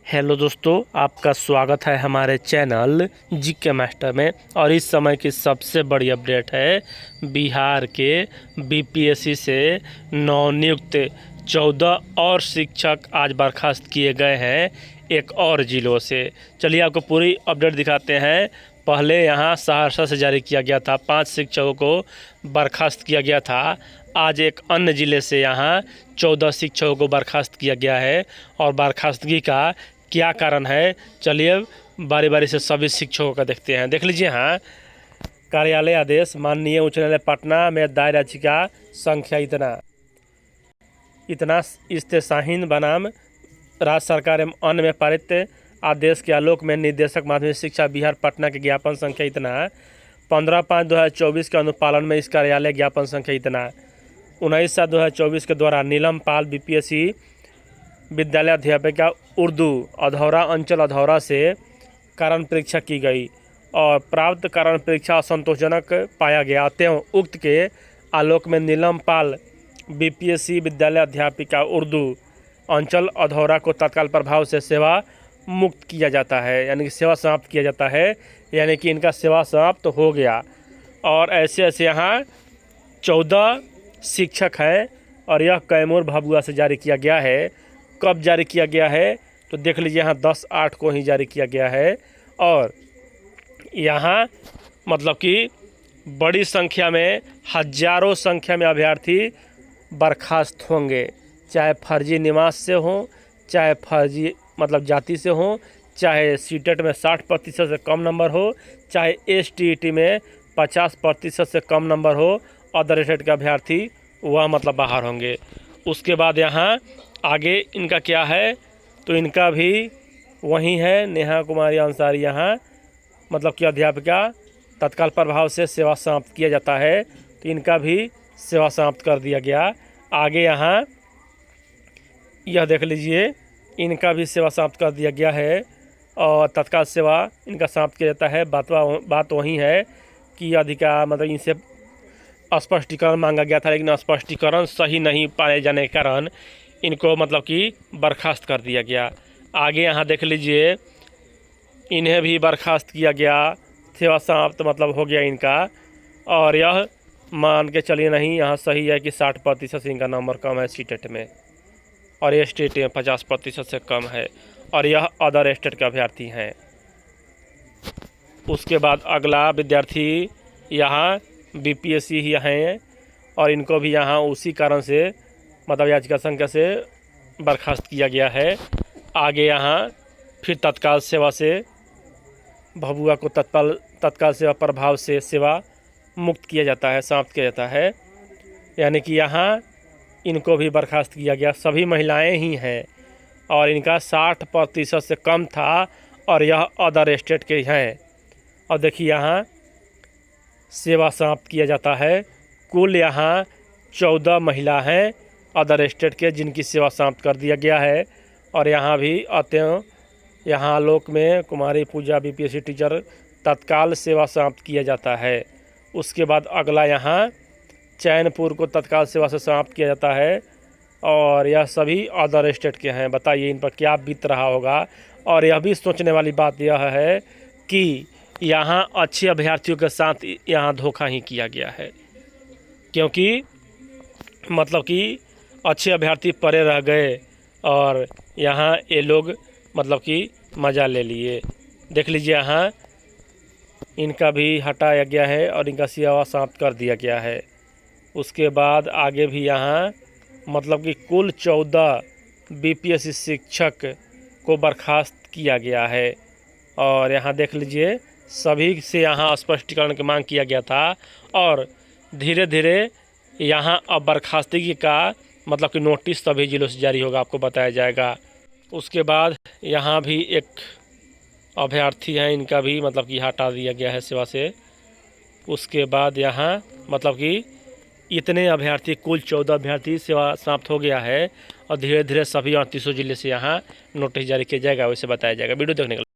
Hello दोस्तों, आपका स्वागत है हमारे चैनल जीके मास्टर में। और इस समय की सबसे बड़ी अपडेट है, बिहार के बीपीएससी से नवनियुक्त 14 और शिक्षक आज बर्खास्त किए गए हैं एक और ज़िलों से। चलिए आपको पूरी अपडेट दिखाते हैं। पहले यहाँ सहरसा से जारी किया गया था, 5 शिक्षकों को बर्खास्त किया गया था। आज एक अन्य ज़िले से यहाँ 14 शिक्षकों को बर्खास्त किया गया है। और बर्खास्तगी का क्या कारण है, चलिए बारी बारी से सभी शिक्षकों का देखते हैं। देख लीजिए, हाँ, कार्यालय आदेश माननीय उच्च न्यायालय पटना में दायर याचिका संख्या इतना इस्तेसाहीन बनाम राज्य सरकार एवं अन्य में पारित आदेश के आलोक में निदेशक माध्यमिक शिक्षा बिहार पटना के ज्ञापन संख्या इतना 15/5/2024 के अनुपालन में इस कार्यालय ज्ञापन संख्या इतना 19/7/2024 के द्वारा नीलम पाल बीपीएससी विद्यालय अध्यापिका उर्दू अधौरा अंचल अधौरा से कारण परीक्षा की गई और प्राप्त कारण परीक्षा असंतोषजनक पाया गया। अतएव उक्त के आलोक में नीलम पाल बीपीएससी विद्यालय अध्यापिका उर्दू अंचल अधौरा को तत्काल प्रभाव से सेवा मुक्त किया जाता है, यानी कि सेवा समाप्त किया जाता है, यानी कि इनका सेवा समाप्त हो गया। और ऐसे ऐसे यहाँ 14 शिक्षक हैं और यह कैमूर भभुआ से जारी किया गया है। कब जारी किया गया है तो देख लीजिए, यहाँ 10/8 को ही जारी किया गया है। और यहाँ मतलब कि बड़ी संख्या में, हजारों संख्या में अभ्यर्थी बर्खास्त होंगे, चाहे फर्जी निवास से हों, चाहे फर्जी मतलब जाति से हों, चाहे सीटेट में 60% से कम नंबर हो, चाहे एसटीईटी में 50% से कम नंबर हो, अदर स्टेट के अभ्यर्थी वह मतलब बाहर होंगे। उसके बाद यहाँ आगे इनका क्या है तो इनका भी वही है, नेहा कुमारी अंसारी यहाँ मतलब कि अध्यापिका तत्काल प्रभाव से सेवा समाप्त किया जाता है, तो इनका भी सेवा समाप्त कर दिया गया। आगे यहाँ यह देख लीजिए, इनका भी सेवा समाप्त कर दिया गया है और तत्काल सेवा इनका समाप्त किया जाता है। बात वही है कि अधिकार मतलब इनसे स्पष्टीकरण मांगा गया था, लेकिन स्पष्टीकरण सही नहीं पाए जाने के कारण इनको मतलब कि बर्खास्त कर दिया गया। आगे यहाँ देख लीजिए, इन्हें भी बर्खास्त किया गया, सेवा समाप्त मतलब हो गया इनका। और यह मान के चलिए नहीं, यहाँ सही है कि 60% से इनका नंबर कम है सीटेट में, और ये स्टेट में 50% से कम है, और यह अदर स्टेट के अभ्यर्थी हैं। उसके बाद अगला विद्यार्थी यहाँ बीपीएससी ही हैं और इनको भी यहाँ उसी कारण से मतलब याचिका संख्या से बर्खास्त किया गया है। आगे यहाँ फिर तत्काल सेवा से भभुआ को तत्काल सेवा प्रभाव से सेवा मुक्त किया जाता है, समाप्त किया जाता है, यानी कि यहाँ इनको भी बर्खास्त किया गया। सभी महिलाएं ही हैं और इनका 60% से कम था और यह अदर स्टेट के हैं। और देखिए यहाँ सेवा समाप्त किया जाता है। कुल यहाँ 14 महिला हैं अदर स्टेट के जिनकी सेवा समाप्त कर दिया गया है। और यहाँ भी अतएव यहाँ आलोक में कुमारी पूजा बीपीएससी टीचर तत्काल सेवा समाप्त किया जाता है। उसके बाद अगला यहाँ चैनपुर को तत्काल सेवा से समाप्त किया जाता है और यह सभी अदर स्टेट के हैं। बताइए इन पर क्या बीत रहा होगा। और यह भी सोचने वाली बात यह है कि यहाँ अच्छे अभ्यर्थियों के साथ यहाँ धोखा ही किया गया है, क्योंकि मतलब कि अच्छे अभ्यर्थी परे रह गए और यहाँ ये लोग मतलब कि मज़ा ले लिए। देख लीजिए, यहाँ इनका भी हटाया गया है और इनका सेवा समाप्त कर दिया गया है। उसके बाद आगे भी यहाँ मतलब कि कुल 14 बीपीएससी शिक्षक को बर्खास्त किया गया है। और यहाँ देख लीजिए, सभी से यहाँ स्पष्टीकरण की मांग किया गया था और धीरे धीरे यहाँ अब बर्खास्तगी का मतलब कि नोटिस सभी जिलों से जारी होगा, आपको बताया जाएगा। उसके बाद यहाँ भी एक अभ्यर्थी हैं, इनका भी मतलब कि हटा दिया गया है सेवा से। उसके बाद यहाँ मतलब कि इतने अभ्यर्थी, कुल 14 अभ्यर्थी सेवा समाप्त हो गया है और धीरे धीरे सभी 38 जिले से यहाँ नोटिस जारी किया जाएगा, वैसे बताया जाएगा। वीडियो देखने के लिए